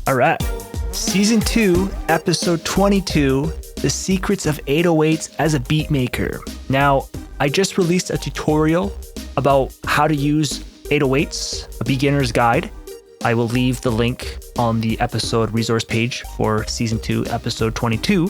All right. Season 2, episode 22, The Secrets of 808s as a Beatmaker. Now, I just released a tutorial about how to use 808s, a beginner's guide. I will leave the link on the episode resource page for Season 2, episode 22.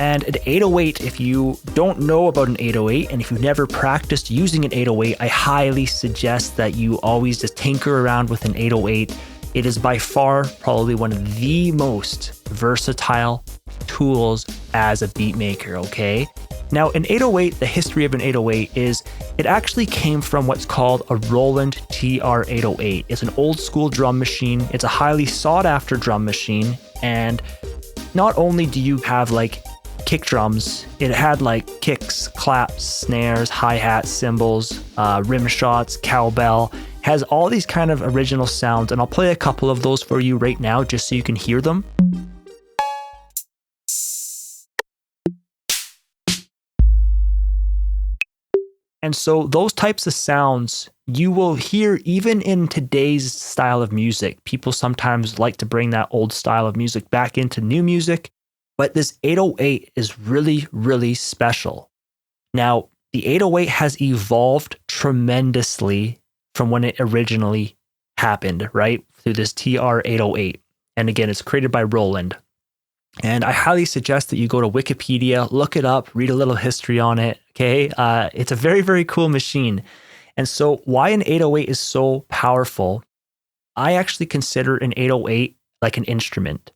And an 808, if you don't know about an 808 and if you've never practiced using an 808, I highly suggest that you always just tinker around with an 808. It is by far probably one of the most versatile tools as a beat maker, okay? Now, an 808, the history of an 808 is it actually came from what's called a Roland TR-808. It's an old school drum machine. It's a highly sought after drum machine. And not only do you have like kick drums, it had like kicks, claps, snares, hi-hats, cymbals, rim shots, cowbell, has all these kind of original sounds. And I'll play a couple of those for you right now just so you can hear them. And so those types of sounds you will hear even in today's style of music. People sometimes like to bring that old style of music back into new music, but this 808 is really, really special. Now, the 808 has evolved tremendously from when it originally happened, right? Through this TR-808. And again, it's created by Roland. And I highly suggest that you go to Wikipedia, look it up, read a little history on it, okay? It's a very, very cool machine. And so why an 808 is so powerful, I actually consider an 808 like an instrument.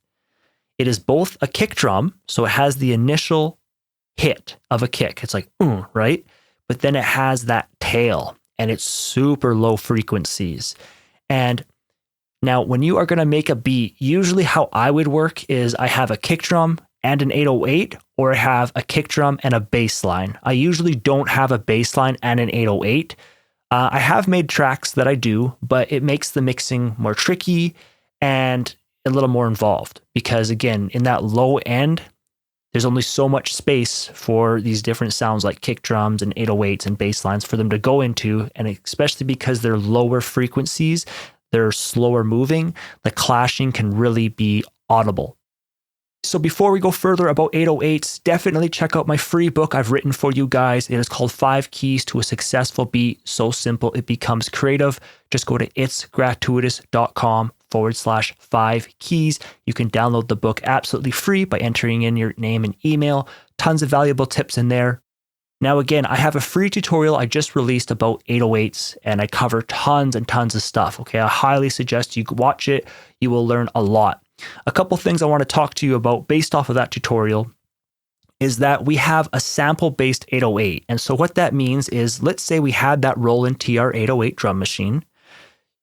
It is both a kick drum, so it has the initial hit of a kick. It's like, right? But then it has that tail, and it's super low frequencies. And now, when you are going to make a beat, usually how I would work is I have a kick drum and an 808, or I have a kick drum and a bass line. I usually don't have a bass line and an 808. I have made tracks that I do, but it makes the mixing more tricky and a little more involved because, again, in that low end, there's only so much space for these different sounds like kick drums and 808s and bass lines for them to go into, and especially because they're lower frequencies, they're slower moving, the clashing can really be audible. So before we go further about 808s, definitely check out my free book I've written for you guys. It is called 5 Keys to a Successful Beat. So simple, it becomes creative. Just go to itsgratuitous.com/5 keys. You can download the book absolutely free by entering in your name and email. Tons of valuable tips in there. Now, again, I have a free tutorial I just released about 808s, and I cover tons and tons of stuff, okay? I highly suggest you watch it. You will learn a lot. A couple things I want to talk to you about based off of that tutorial is that we have a sample-based 808. And so what that means is, let's say we had that Roland TR-808 drum machine.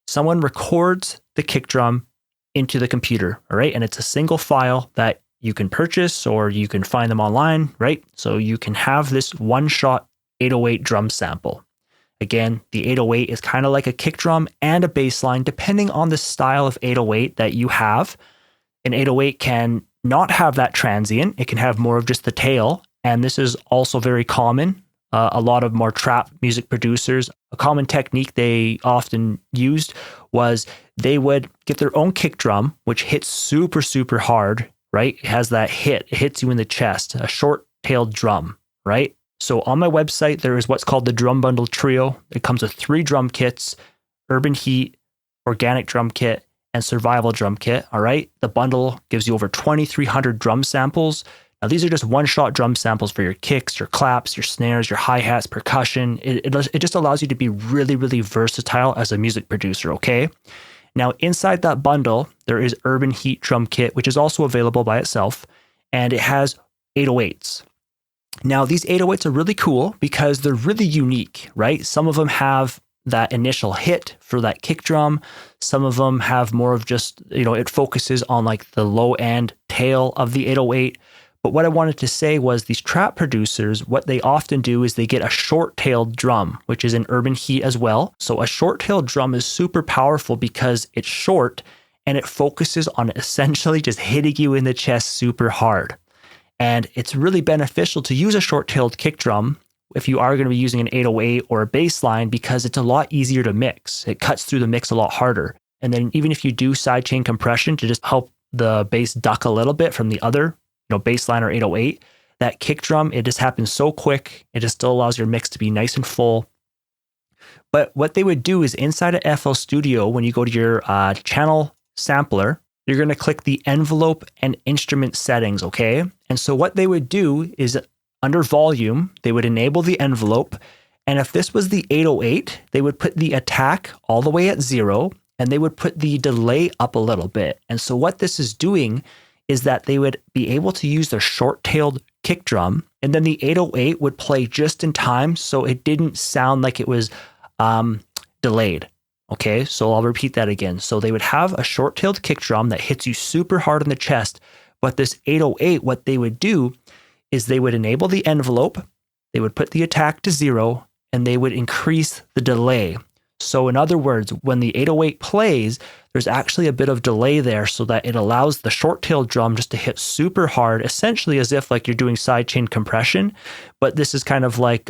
Someone records the kick drum into the computer, all right? And it's a single file that you can purchase or you can find them online, right? So you can have this one-shot 808 drum sample. Again, the 808 is kind of like a kick drum and a bass line, depending on the style of 808 that you have. An 808 can not have that transient. It can have more of just the tail. And this is also very common. A lot of more trap music producers, a common technique they often used was they would get their own kick drum, which hits super, super hard, right? It has that hit. It hits you in the chest, a short-tailed drum, right? So on my website, there is what's called the Drum Bundle Trio. It comes with 3 drum kits, Urban Heat, Organic Drum Kit, and Survival Drum Kit, all right? The bundle gives you over 2,300 drum samples. Now, these are just one-shot drum samples for your kicks, your claps, your snares, your hi-hats, percussion. It just allows you to be really, really versatile as a music producer, okay? Now, inside that bundle, there is Urban Heat Drum Kit, which is also available by itself, and it has 808s. Now, these 808s are really cool because they're really unique, right? Some of them have that initial hit for that kick drum. Some of them have more of just, it focuses on like the low end tail of the 808. But what I wanted to say was these trap producers, what they often do is they get a short-tailed drum, which is an Urban Heat as well. So a short-tailed drum is super powerful because it's short and it focuses on essentially just hitting you in the chest super hard. And it's really beneficial to use a short-tailed kick drum if you are going to be using an 808 or a bass line because it's a lot easier to mix. It cuts through the mix a lot harder. And then even if you do sidechain compression to just help the bass duck a little bit from the other, bassline or 808. That kick drum, it just happens so quick. It just still allows your mix to be nice and full. But what they would do is inside of FL Studio, when you go to your channel sampler, you're going to click the envelope and instrument settings, okay? And so what they would do is under volume, they would enable the envelope. And if this was the 808, they would put the attack all the way at 0, and they would put the delay up a little bit. And so what this is doing is that they would be able to use their short-tailed kick drum, and then the 808 would play just in time, so it didn't sound like it was delayed. Okay, so I'll repeat that again. So they would have a short-tailed kick drum that hits you super hard in the chest, but this 808, what they would do is they would enable the envelope, they would put the attack to 0, and they would increase the delay. So in other words, when the 808 plays, there's actually a bit of delay there so that it allows the short-tailed drum just to hit super hard, essentially as if like you're doing sidechain compression. But this is kind of like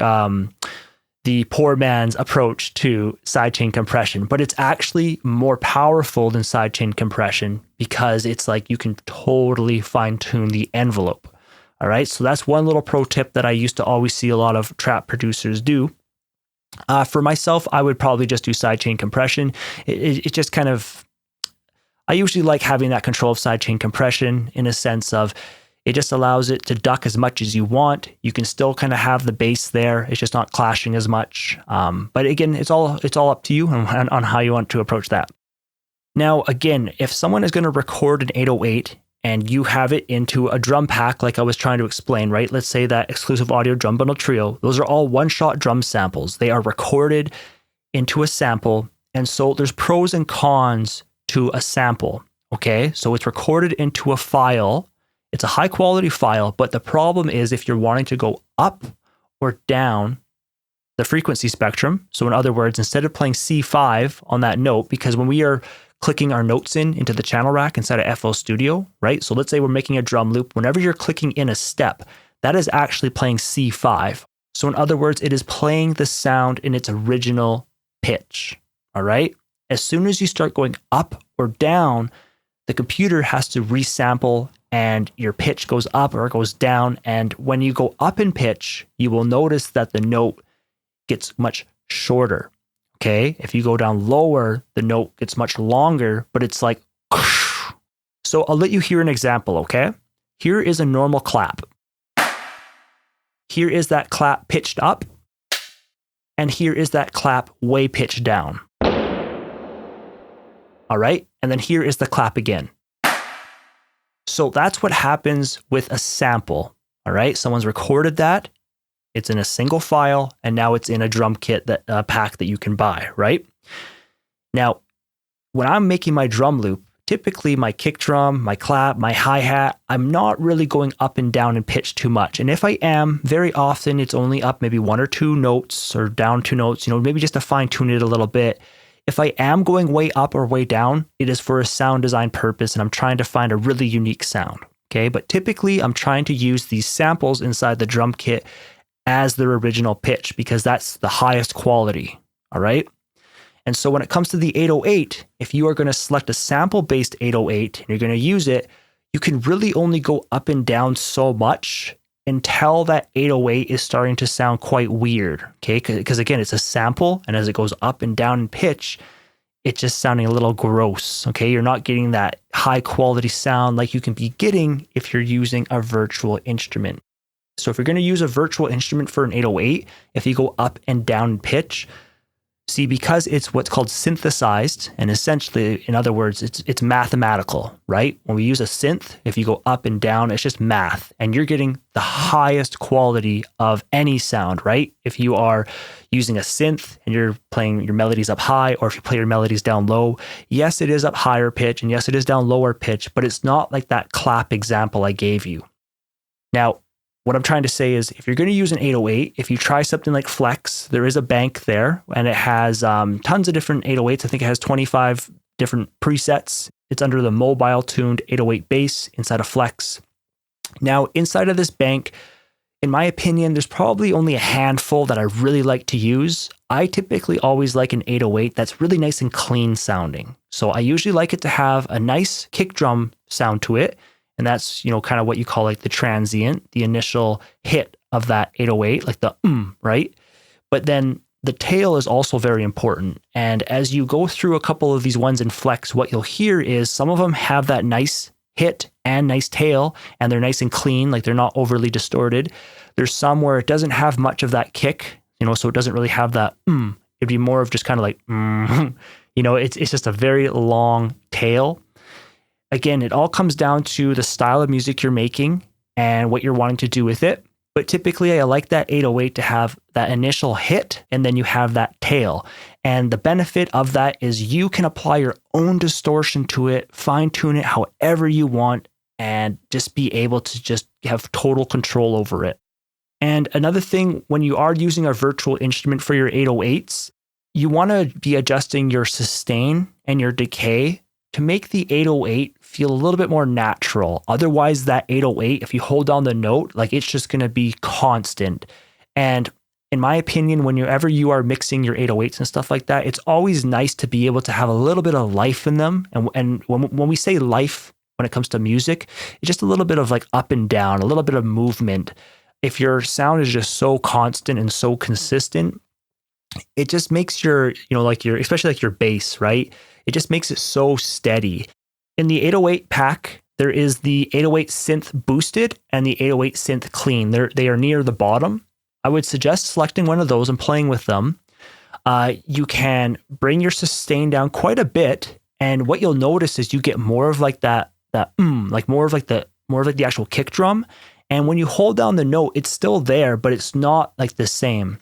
the poor man's approach to sidechain compression. But it's actually more powerful than sidechain compression because it's like you can totally fine-tune the envelope. All right, so that's one little pro tip that I used to always see a lot of trap producers do. For myself, I would probably just do sidechain compression. It just kind of, I usually like having that control of sidechain compression in a sense of it just allows it to duck as much as you want. You can still kind of have the bass there. It's just not clashing as much. But again, it's all up to you on how you want to approach that. Now, again, if someone is going to record an 808 and you have it into a drum pack, like I was trying to explain, right? Let's say that exclusive audio drum bundle trio, those are all one-shot drum samples. They are recorded into a sample. And so there's pros and cons to a sample, okay? So it's recorded into a file. It's a high quality file, but the problem is if you're wanting to go up or down the frequency spectrum. So in other words, instead of playing C5 on that note, because when we are clicking our notes into the channel rack inside of FL Studio, right? So let's say we're making a drum loop. Whenever you're clicking in a step, that is actually playing C5. So in other words, it is playing the sound in its original pitch, all right? As soon as you start going up or down, the computer has to resample and your pitch goes up or it goes down. And when you go up in pitch, you will notice that the note gets much shorter. Okay, if you go down lower, the note gets much longer, but it's like, so I'll let you hear an example, okay? Here is a normal clap. Here is that clap pitched up, and here is that clap way pitched down. All right, and then here is the clap again. So that's what happens with a sample, all right? Someone's recorded that. It's in a single file, and now it's in a drum kit that pack that you can buy, right? Now, when I'm making my drum loop, typically my kick drum, my clap, my hi-hat, I'm not really going up and down in pitch too much. And if I am, very often it's only up maybe 1 or 2 notes or down 2 notes, maybe just to fine tune it a little bit. If I am going way up or way down, it is for a sound design purpose, and I'm trying to find a really unique sound, okay? But typically, I'm trying to use these samples inside the drum kit as their original pitch because that's the highest quality, all right? And so when it comes to the 808, if you are going to select a sample-based 808 and you're going to use it, you can really only go up and down so much until that 808 is starting to sound quite weird, okay? Because again, it's a sample, and as it goes up and down in pitch, it's just sounding a little gross, okay? You're not getting that high-quality sound like you can be getting if you're using a virtual instrument. So if you're going to use a virtual instrument for an 808, if you go up and down in pitch, see, because it's what's called synthesized, and essentially, in other words, it's mathematical, right? When we use a synth, if you go up and down, it's just math, and you're getting the highest quality of any sound, right? If you are using a synth and you're playing your melodies up high, or if you play your melodies down low, yes, it is up higher pitch, and yes, it is down lower pitch, but it's not like that clap example I gave you. Now, what I'm trying to say is if you're going to use an 808, if you try something like Flex, there is a bank there and it has tons of different 808s. I think it has 25 different presets. It's under the mobile tuned 808 bass inside of Flex. Now, inside of this bank, in my opinion, there's probably only a handful that I really like to use. I typically always like an 808 that's really nice and clean sounding. So I usually like it to have a nice kick drum sound to it. And that's, kind of what you call like the transient, the initial hit of that 808, like the right? But then the tail is also very important. And as you go through a couple of these ones in Flex, what you'll hear is some of them have that nice hit and nice tail, and they're nice and clean, like they're not overly distorted. There's some where it doesn't have much of that kick, so it doesn't really have that It'd be more of just kind of like, it's just a very long tail. Again, it all comes down to the style of music you're making and what you're wanting to do with it. But typically, I like that 808 to have that initial hit, and then you have that tail. And the benefit of that is you can apply your own distortion to it, fine tune it however you want, and just be able to just have total control over it. And another thing, when you are using a virtual instrument for your 808s, you want to be adjusting your sustain and your decay to make the 808 feel a little bit more natural. Otherwise, that 808, if you hold down the note, like it's just going to be constant. And in my opinion, whenever you are mixing your 808s and stuff like that, it's always nice to be able to have a little bit of life in them. And when we say life, when it comes to music, it's just a little bit of like up and down, a little bit of movement. If your sound is just so constant and so consistent, it just makes your, especially like your bass, right? It just makes it so steady. In the 808 pack, there is the 808 synth boosted and the 808 synth clean. They are near the bottom. I would suggest selecting one of those and playing with them. You can bring your sustain down quite a bit, and what you'll notice is you get more of like that more of like the actual kick drum. And when you hold down the note, it's still there, but it's not like the same.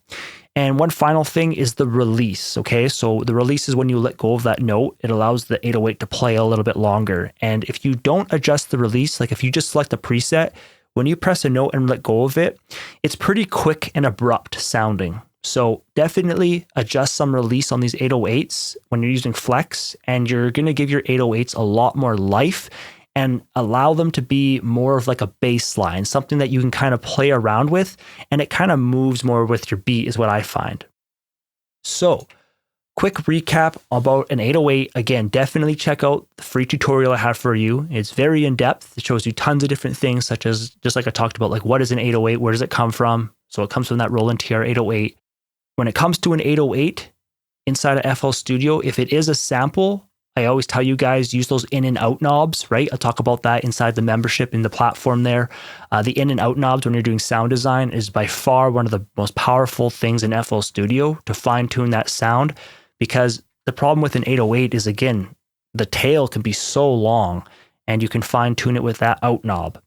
And one final thing is the release, okay? So the release is when you let go of that note, it allows the 808 to play a little bit longer. And if you don't adjust the release, like if you just select a preset, when you press a note and let go of it, it's pretty quick and abrupt sounding. So definitely adjust some release on these 808s when you're using Flex, and you're gonna give your 808s a lot more life and allow them to be more of like a bass line, something that you can kind of play around with, and it kind of moves more with your beat is what I find. So, quick recap about an 808. Again, definitely check out the free tutorial I have for you. It's very in-depth. It shows you tons of different things, such as, just like I talked about, like what is an 808? Where does it come from? So it comes from that Roland TR 808. When it comes to an 808 inside of FL Studio, if it is a sample, I always tell you guys, use those in and out knobs, right? I'll talk about that inside the membership in the platform there. The in and out knobs when you're doing sound design is by far one of the most powerful things in FL Studio to fine tune that sound, because the problem with an 808 is, again, the tail can be so long and you can fine tune it with that out knob.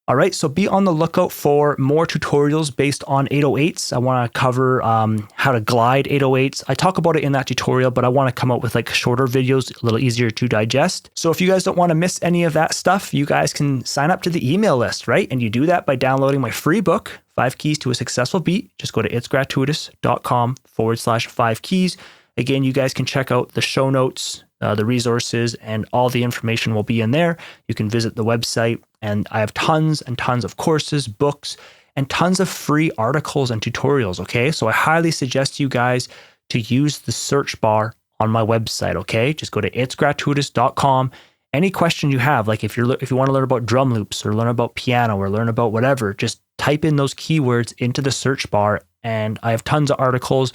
All right, so be on the lookout for more tutorials based on 808s. I want to cover how to glide 808s. I talk about it in that tutorial, but I want to come out with like shorter videos, a little easier to digest. So if you guys don't want to miss any of that stuff, you guys can sign up to the email list, right? And you do that by downloading my free book, 5 Keys to a Successful Beat. Just go to itsgratuitous.com/5 keys. Again, you guys can check out the show notes, the resources, and all the information will be in there. You can visit the website, and I have tons and tons of courses, books, and tons of free articles and tutorials, okay? So I highly suggest you guys to use the search bar on my website, okay? Just go to itsgratuitous.com. Any question you have, like if you want to learn about drum loops or learn about piano or learn about whatever, just type in those keywords into the search bar, and I have tons of articles.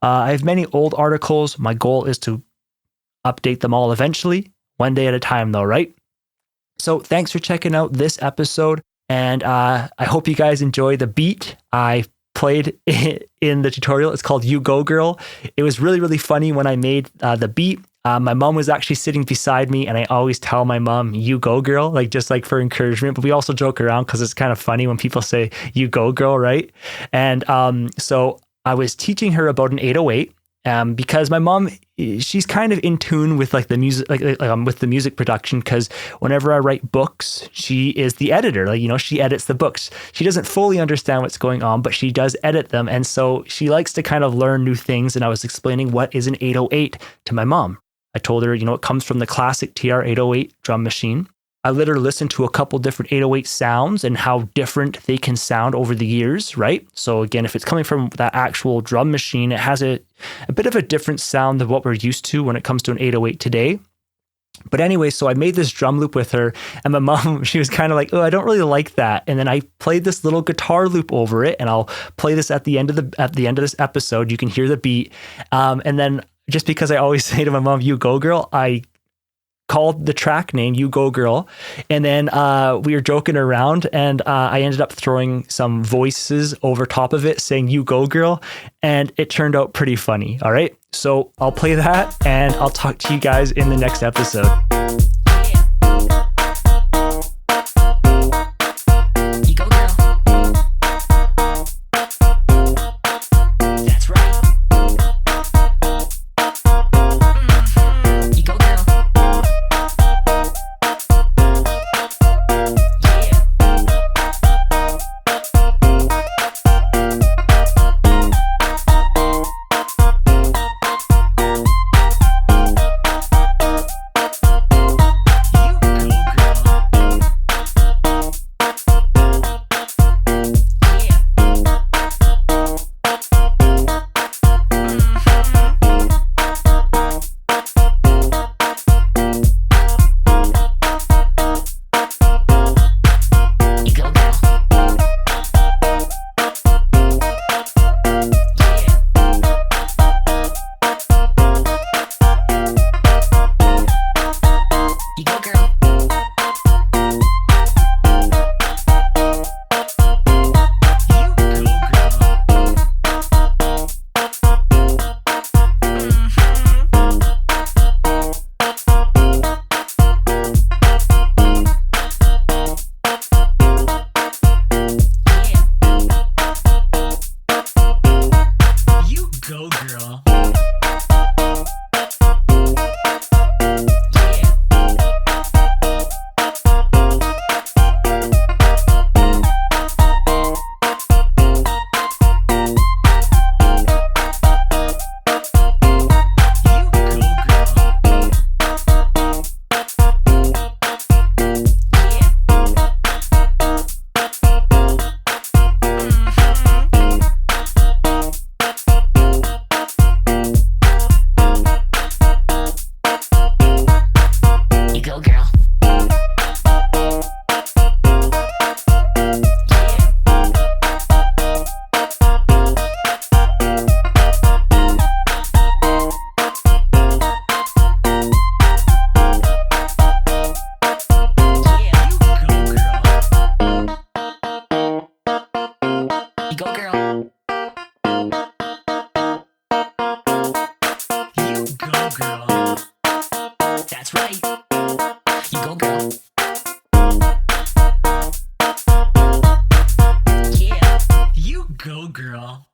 I have many old articles. My goal is to update them all eventually, one day at a time though, right? So thanks for checking out this episode, and I hope you guys enjoy the beat I played in the tutorial. It's called You Go Girl. It was really, really funny when I made the beat. My mom was actually sitting beside me, and I always tell my mom, "You go girl," just like for encouragement, but we also joke around because it's kind of funny when people say, "You go girl," right? And so I was teaching her about an 808, because my mom, she's kind of in tune with like the music, with the music production, because whenever I write books, she is the editor. She edits the books. She doesn't fully understand what's going on, but she does edit them. And so she likes to kind of learn new things. And I was explaining what is an 808 to my mom. I told her, it comes from the classic TR 808 drum machine. I let her listen to a couple different 808 sounds and how different they can sound over the years, right? So again, if it's coming from that actual drum machine, it has a bit of a different sound than what we're used to when it comes to an 808 today. But anyway, so I made this drum loop with her, and my mom, she was kind of like, oh, I don't really like that. And then I played this little guitar loop over it, and I'll play this at the end of this episode. You can hear the beat. And then just because I always say to my mom, "You go, girl," I called the track name "You Go Girl," and then we were joking around, and I ended up throwing some voices over top of it saying "You Go Girl," and it turned out pretty funny. All right, so I'll play that, and I'll talk to you guys in the next episode. That's right. You go, girl. Yeah. You go, girl.